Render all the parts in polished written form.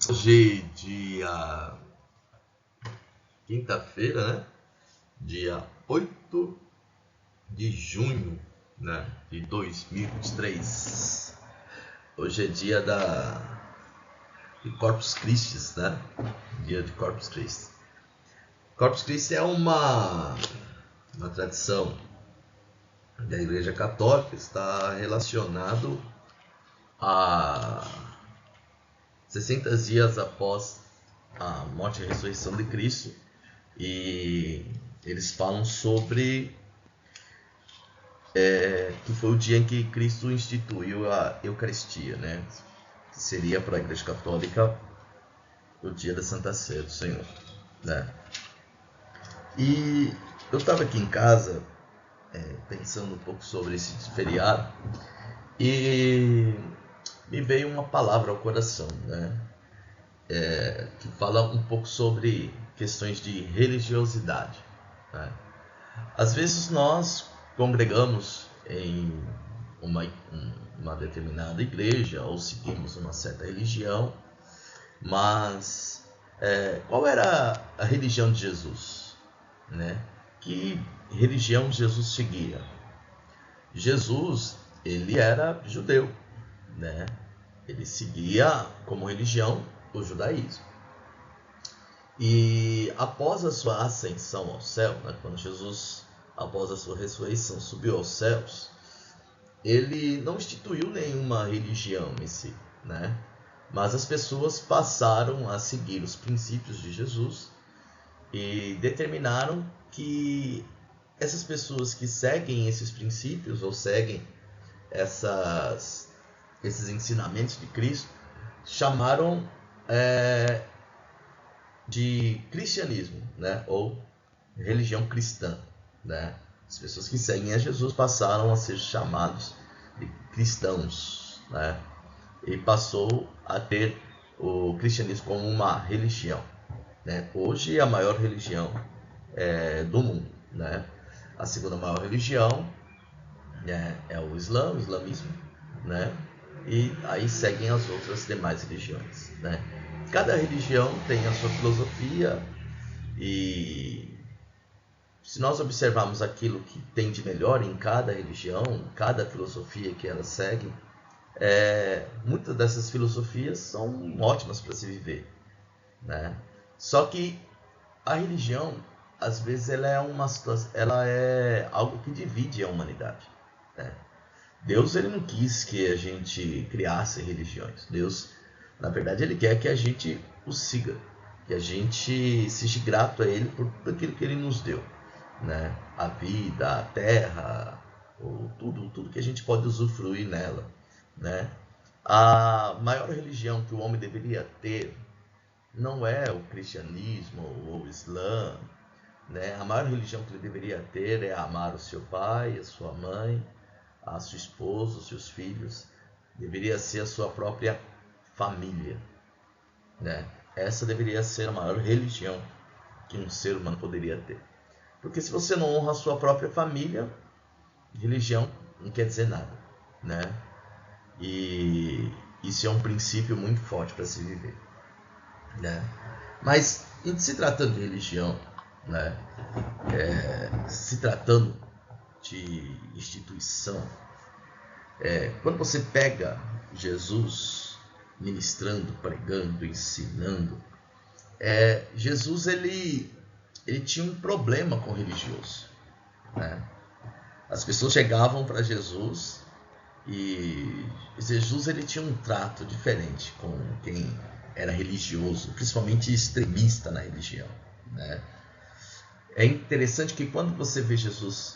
Hoje, dia quinta-feira, né? Dia 8 de junho, né? De 2023. Hoje é dia de Corpus Christi, né? Dia de Corpus Christi. Corpus Christi é uma tradição da Igreja Católica, está relacionado a 60 dias após a morte e a ressurreição de Cristo, e eles falam sobre que foi o dia em que Cristo instituiu a Eucaristia, né? Que seria para a Igreja Católica o dia da Santa Ceia do Senhor, né? E eu estava aqui em casa pensando um pouco sobre esse feriado e me veio uma palavra ao coração, né? Que fala um pouco sobre questões de religiosidade, né? Às vezes nós congregamos em uma determinada igreja ou seguimos uma certa religião, mas qual era a religião de Jesus, né? Que religião Jesus seguia? Jesus, ele era judeu, né? Ele seguia como religião o judaísmo. E após a sua ascensão ao céu, né, quando Jesus, após a sua ressurreição, subiu aos céus, ele não instituiu nenhuma religião em si, né? Mas as pessoas passaram a seguir os princípios de Jesus e determinaram que essas pessoas que seguem esses princípios ou seguem esses ensinamentos de Cristo chamaram de cristianismo, né? Ou religião cristã, né? As pessoas que seguem a Jesus passaram a ser chamados de cristãos, né? E passou a ter o cristianismo como uma religião, né? Hoje é a maior religião do mundo, né? A segunda maior religião, né, é o islamismo, né? E aí seguem as outras demais religiões, né? Cada religião tem a sua filosofia, e se nós observarmos aquilo que tem de melhor em cada religião, cada filosofia que ela segue, muitas dessas filosofias são ótimas para se viver, né? Só que a religião, às vezes, ela é algo que divide a humanidade, né? Deus, ele não quis que a gente criasse religiões. Deus, na verdade, ele quer que a gente o siga, que a gente seja grato a ele por aquilo que ele nos deu, né? A vida, a terra, tudo que a gente pode usufruir nela, né? A maior religião que o homem deveria ter não é o cristianismo ou o islã, né? A maior religião que ele deveria ter é amar o seu pai, a sua mãe, a sua esposa, os seus filhos. Deveria ser a sua própria família, né? Essa deveria ser a maior religião que um ser humano poderia ter. Porque se você não honra a sua própria família, religião não quer dizer nada, né? E isso é um princípio muito forte para se viver, né? Mas em se tratando de religião, né? Se tratando de instituição, quando você pega Jesus ministrando, pregando, ensinando, Jesus ele tinha um problema com o religioso, né? As pessoas chegavam para Jesus e Jesus ele tinha um trato diferente com quem era religioso, principalmente extremista na religião, né? É interessante que quando você vê Jesus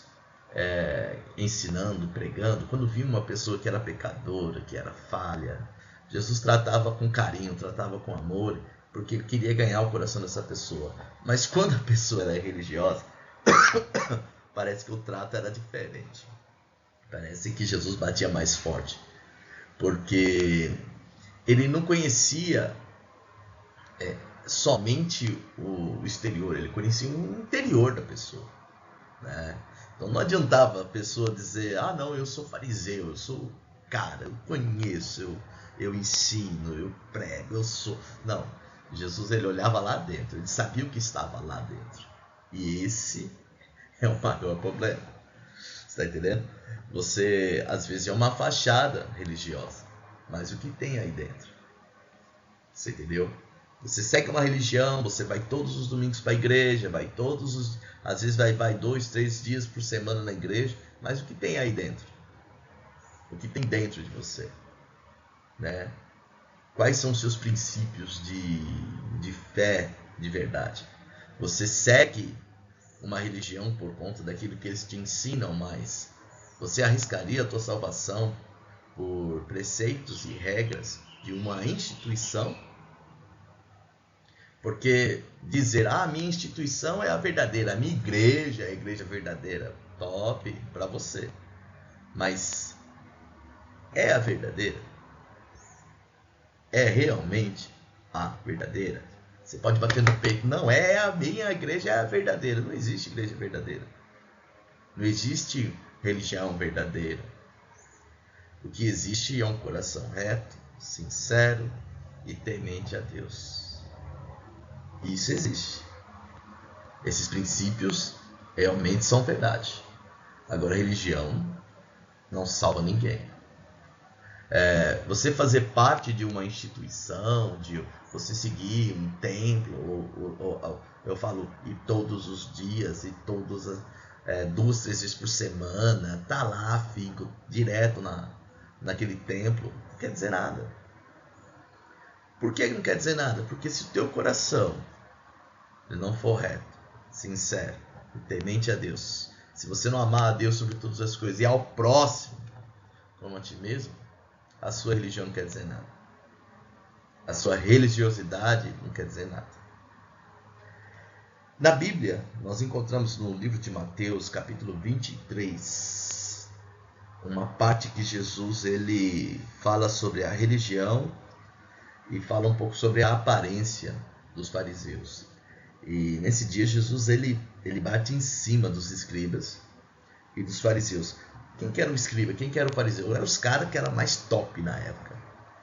ensinando, pregando, quando via uma pessoa que era pecadora, que era falha, Jesus tratava com carinho, tratava com amor, porque ele queria ganhar o coração dessa pessoa. Mas quando a pessoa era religiosa, parece que o trato era diferente. Parece que Jesus batia mais forte, porque ele não conhecia somente o exterior, ele conhecia o interior da pessoa, né? Então não adiantava a pessoa dizer: ah, não, eu sou fariseu, eu sou cara, eu conheço, eu ensino, eu prego, eu sou. Não, Jesus ele olhava lá dentro, ele sabia o que estava lá dentro. E esse é o maior problema. Você está entendendo? Você, às vezes, é uma fachada religiosa, mas o que tem aí dentro? Você entendeu? Você segue uma religião, você vai todos os domingos para a igreja, às vezes vai 2, 3 dias por semana na igreja, mas o que tem aí dentro? O que tem dentro de você? Né? Quais são os seus princípios de fé de verdade? Você segue uma religião por conta daquilo que eles te ensinam, mas você arriscaria a tua salvação por preceitos e regras de uma instituição? Porque dizer, a minha instituição é a verdadeira, a minha igreja é a igreja verdadeira, top para você. Mas é a verdadeira? É realmente a verdadeira? Você pode bater no peito, não, a minha igreja é a verdadeira. Não existe igreja verdadeira. Não existe religião verdadeira. O que existe é um coração reto, sincero e temente a Deus. Isso existe. Esses princípios realmente são verdade. Agora, a religião não salva ninguém. Você fazer parte de uma instituição, de você seguir um templo, eu falo, e todos os dias, e todas as 2, 3 vezes por semana, tá lá, fico direto naquele templo, não quer dizer nada. Por que não quer dizer nada? Porque se o teu coração não for reto, sincero, e temente a Deus, se você não amar a Deus sobre todas as coisas e ao próximo como a ti mesmo, a sua religião não quer dizer nada. A sua religiosidade não quer dizer nada. Na Bíblia, nós encontramos no livro de Mateus, capítulo 23, uma parte que Jesus ele fala sobre a religião e fala um pouco sobre a aparência dos fariseus. E nesse dia Jesus ele bate em cima dos escribas e dos fariseus. Quem que era o escriba? Quem que era o fariseu? Eram os caras que eram mais top na época.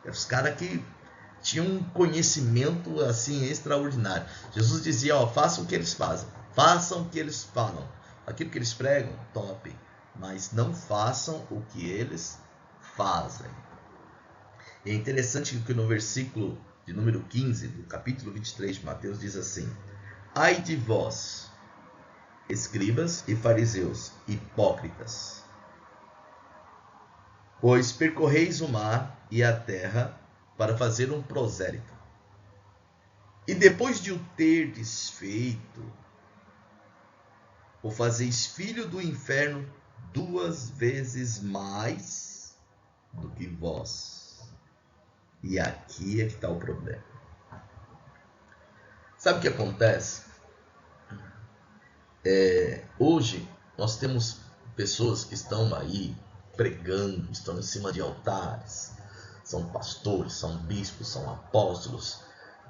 Eram os caras que tinham um conhecimento assim extraordinário. Jesus dizia, façam o que eles fazem. Façam o que eles falam. Aquilo que eles pregam, top. Mas não façam o que eles fazem. E é interessante que no versículo de número 15, do capítulo 23 de Mateus, diz assim: ai de vós, escribas e fariseus, hipócritas, pois percorreis o mar e a terra para fazer um prosélito. E depois de o terdes feito, o fazeis filho do inferno 2 vezes mais do que vós. E aqui é que está o problema. Sabe o que acontece? Hoje nós temos pessoas que estão aí pregando, estão em cima de altares, são pastores, são bispos, são apóstolos,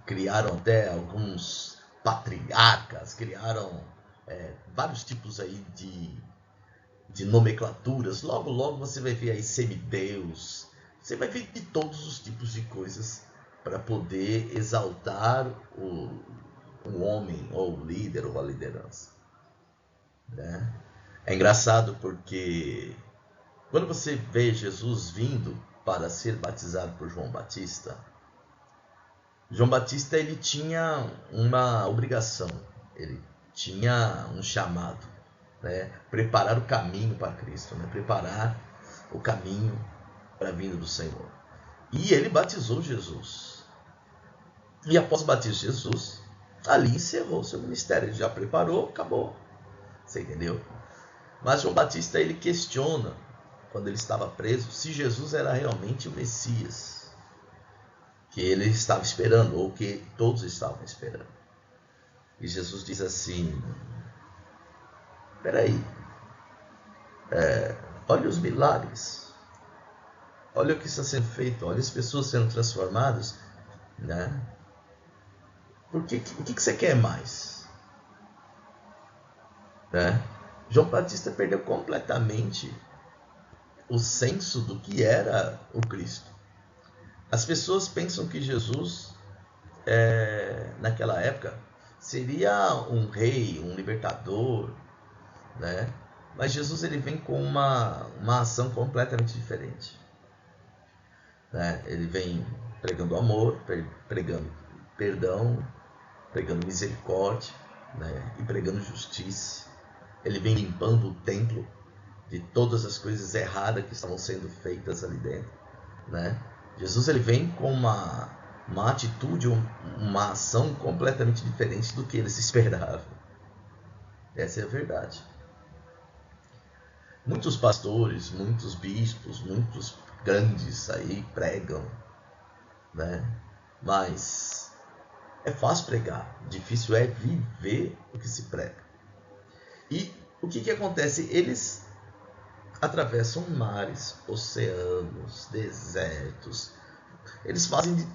criaram até alguns patriarcas, criaram vários tipos aí de nomenclaturas. Logo, logo você vai ver aí semideus, você vai ver de todos os tipos de coisas para poder exaltar o homem, ou o líder, ou a liderança. Né? É engraçado porque quando você vê Jesus vindo para ser batizado por João Batista ele tinha uma obrigação, ele tinha um chamado, né? Preparar o caminho para Cristo, né? Preparar o caminho para a vinda do Senhor. E ele batizou Jesus. E após o batismo de Jesus, ali encerrou seu ministério, ele já preparou, acabou. Você entendeu? Mas João Batista ele questiona, quando ele estava preso, se Jesus era realmente o Messias que ele estava esperando, ou que todos estavam esperando. E Jesus diz assim: peraí, olha os milagres, olha o que está sendo feito, olha as pessoas sendo transformadas, né? O que você quer mais? Né? João Batista perdeu completamente o senso do que era o Cristo. As pessoas pensam que Jesus, naquela época, seria um rei, um libertador, né? Mas Jesus ele vem com uma ação completamente diferente, né? Ele vem pregando amor, pregando perdão, pregando misericórdia, né? E pregando justiça. Ele vem limpando o templo de todas as coisas erradas que estavam sendo feitas ali dentro, né? Jesus ele vem com uma atitude, uma ação completamente diferente do que eles esperavam. Essa é a verdade. Muitos pastores, muitos bispos, muitos grandes aí pregam, né? Mas é fácil pregar, difícil é viver o que se prega. E o que acontece? Eles atravessam mares, oceanos, desertos. Eles fazem de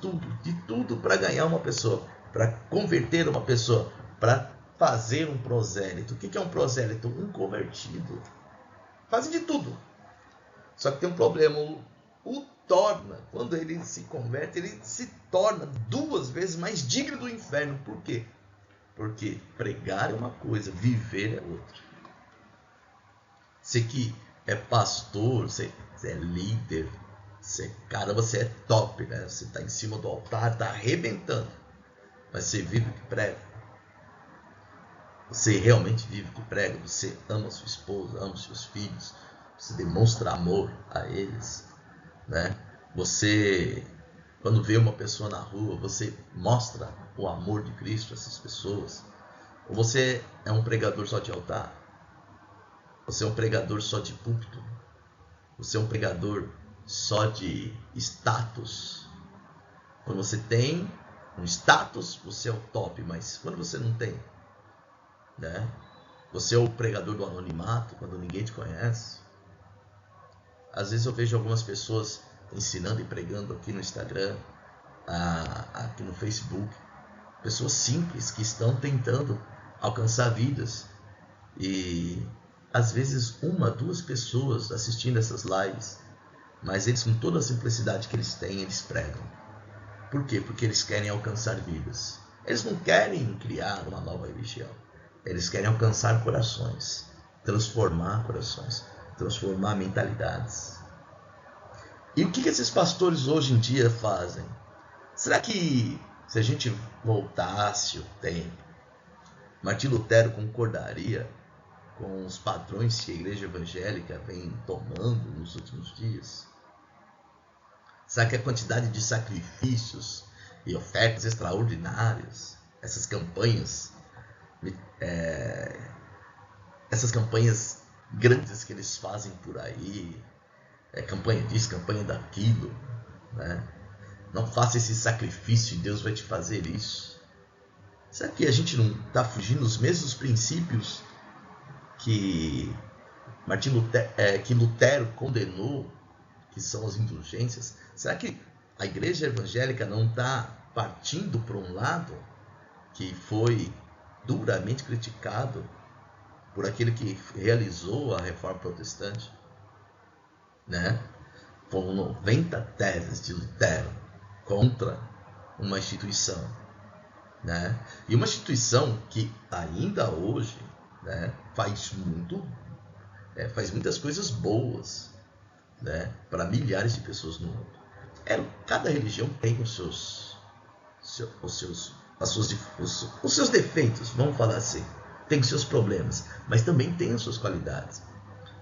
tudo para ganhar uma pessoa, para converter uma pessoa, para fazer um prosélito. O que é um prosélito? Um convertido. Fazem de tudo. Só que tem um problema. O torna, quando ele se converte, ele se torna 2 vezes mais digno do inferno. Por quê? Porque pregar é uma coisa, viver é outra. Você que é pastor, você é líder, você é top, né? Você está em cima do altar, está arrebentando. Mas você vive o que prega. Você realmente vive o que prega. Você ama sua esposa, ama seus filhos. Você demonstra amor a eles, né? Você, quando vê uma pessoa na rua, você mostra o amor de Cristo a essas pessoas. Ou você é um pregador só de altar? Você é um pregador só de púlpito? Você é um pregador só de status? Quando você tem um status, você é o top, mas quando você não tem, né? Você é o pregador do anonimato, quando ninguém te conhece. Às vezes eu vejo algumas pessoas ensinando e pregando aqui no Instagram, aqui no Facebook, pessoas simples que estão tentando alcançar vidas, e às vezes 1, 2 pessoas assistindo essas lives, mas eles, com toda a simplicidade que eles têm, eles pregam. Por quê? Porque eles querem alcançar vidas. Eles não querem criar uma nova religião. Eles querem alcançar corações, transformar corações, transformar mentalidades. E o que esses pastores hoje em dia fazem? Será que, se a gente voltasse o tempo, Martim Lutero concordaria com os padrões que a igreja evangélica vem tomando nos últimos dias? Será que a quantidade de sacrifícios e ofertas extraordinárias, essas campanhas grandes que eles fazem por aí, campanha disso, campanha daquilo, né? Não faça esse sacrifício e Deus vai te fazer isso. Será que a gente não está fugindo dos mesmos princípios que Lutero condenou, que são as indulgências? Será que a igreja evangélica não está partindo por um lado que foi duramente criticado por aquele que realizou a reforma protestante, né? Foram 90 teses de Lutero contra uma instituição, né? E uma instituição que ainda hoje, né, faz muitas coisas boas, né, para milhares de pessoas no mundo. Cada religião tem os seus defeitos, vamos falar assim, tem os seus problemas, mas também tem as suas qualidades.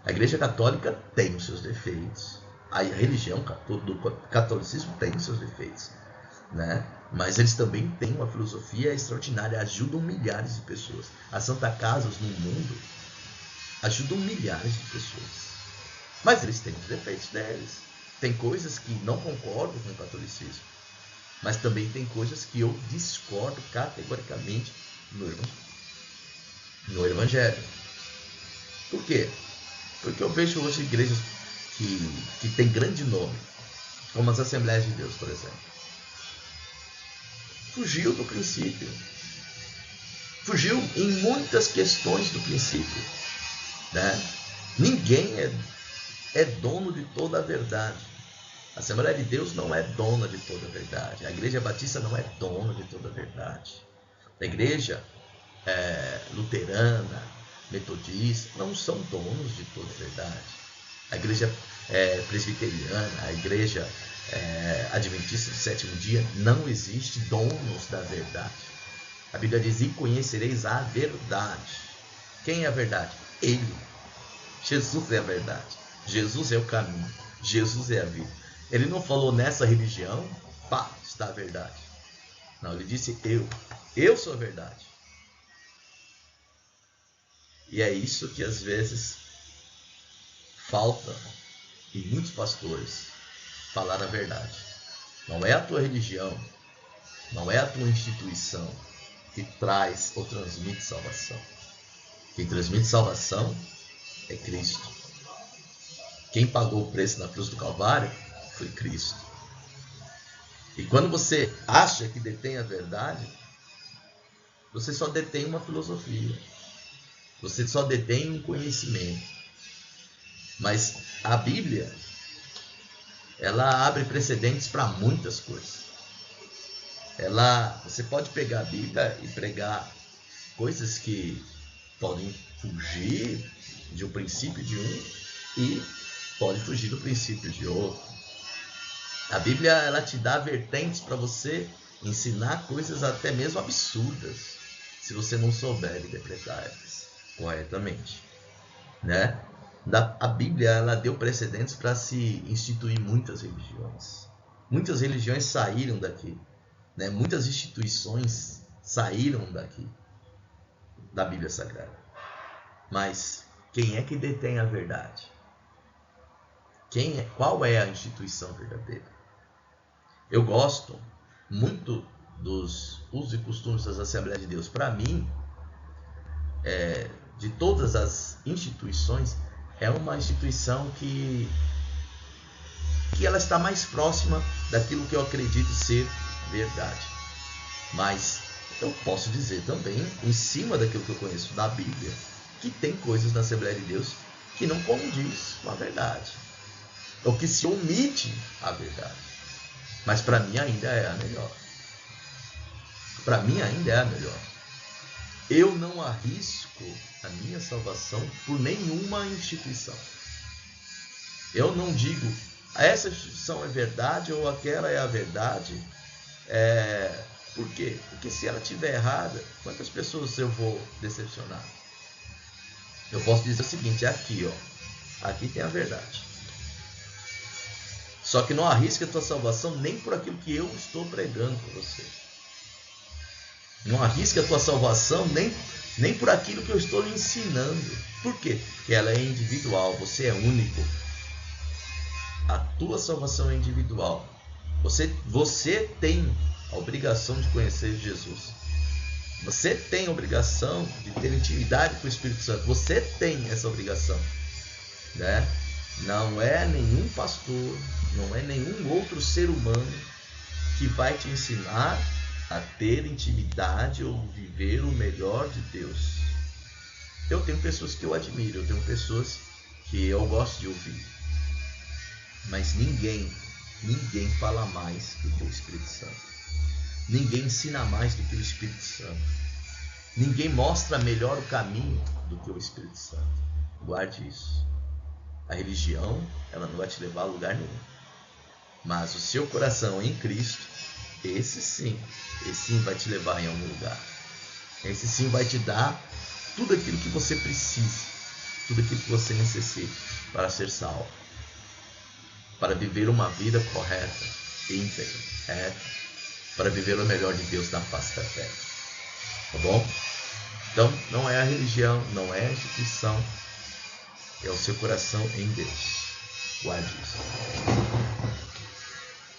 A Igreja Católica tem os seus defeitos, a religião do catolicismo tem os seus defeitos, né? Mas eles também têm uma filosofia extraordinária, ajudam milhares de pessoas. As Santa Casas no mundo ajudam milhares de pessoas, mas eles têm os defeitos deles. Tem coisas que não concordo com o catolicismo, mas também tem coisas que eu discordo categoricamente no Evangelho. Por quê? Porque eu vejo hoje igrejas que têm grande nome, como as Assembleias de Deus, por exemplo. Fugiu do princípio. Fugiu em muitas questões do princípio, né? Ninguém é dono de toda a verdade. A Assembleia de Deus não é dona de toda a verdade. A Igreja Batista não é dona de toda a verdade. A Igreja luterana, metodista, não são donos de toda a verdade. A Igreja presbiteriana, a Igreja adventista do sétimo dia, não existe donos da verdade. A Bíblia diz: e conhecereis a verdade. Quem é a verdade? Ele. Jesus é a verdade. Jesus é o caminho. Jesus é a vida. Ele não falou nessa religião, pá, está a verdade. Não, ele disse eu sou a verdade. E é isso que às vezes falta em muitos pastores, falar a verdade. Não é a tua religião, não é a tua instituição que traz ou transmite salvação. Quem transmite salvação é Cristo. Quem pagou o preço na cruz do Calvário foi Cristo. E quando você acha que detém a verdade, você só detém uma filosofia. Você só detém um conhecimento. Mas a Bíblia, ela abre precedentes para muitas coisas. Você pode pegar a Bíblia e pregar coisas que podem fugir de um princípio de um e pode fugir do princípio de outro. A Bíblia, ela te dá vertentes para você ensinar coisas até mesmo absurdas, se você não souber interpretá-las corretamente, né? A Bíblia, ela deu precedentes para se instituir muitas religiões. Muitas religiões saíram daqui, né? Muitas instituições saíram daqui, da Bíblia Sagrada. Mas quem é que detém a verdade? Qual é a instituição verdadeira? Eu gosto muito dos usos e costumes das Assembleias de Deus. Para mim, de todas as instituições, é uma instituição que ela está mais próxima daquilo que eu acredito ser verdade. Mas eu posso dizer também, em cima daquilo que eu conheço da Bíblia, que tem coisas na Assembleia de Deus que não condiz com a verdade, ou que se omite a verdade. Mas para mim ainda é a melhor. Para mim ainda é a melhor. Eu não arrisco a minha salvação por nenhuma instituição. Eu não digo, essa instituição é verdade ou aquela é a verdade. Por quê? Porque se ela estiver errada, quantas pessoas eu vou decepcionar? Eu posso dizer o seguinte, aqui tem a verdade. Só que não arrisque a tua salvação nem por aquilo que eu estou pregando para você. Não arrisque a tua salvação nem por aquilo que eu estou lhe ensinando. Por quê? Porque ela é individual, você é único. A tua salvação é individual. Você tem a obrigação de conhecer Jesus. Você tem a obrigação de ter intimidade com o Espírito Santo. Você tem essa obrigação, né? Não é nenhum pastor, não é nenhum outro ser humano que vai te ensinar a ter intimidade ou viver o melhor de Deus. Eu tenho pessoas que eu admiro, eu tenho pessoas que eu gosto de ouvir. Mas ninguém fala mais do que o Espírito Santo. Ninguém ensina mais do que o Espírito Santo. Ninguém mostra melhor o caminho do que o Espírito Santo. Guarde isso. A religião, ela não vai te levar a lugar nenhum. Mas o seu coração em Cristo, esse sim vai te levar em algum lugar. Esse sim vai te dar tudo aquilo que você precisa, tudo aquilo que você necessita para ser salvo, para viver uma vida correta, íntegra, reta, para viver o melhor de Deus na face da terra. Tá bom? Então, não é a religião, não é a instituição, é o seu coração em Deus. Guarde isso.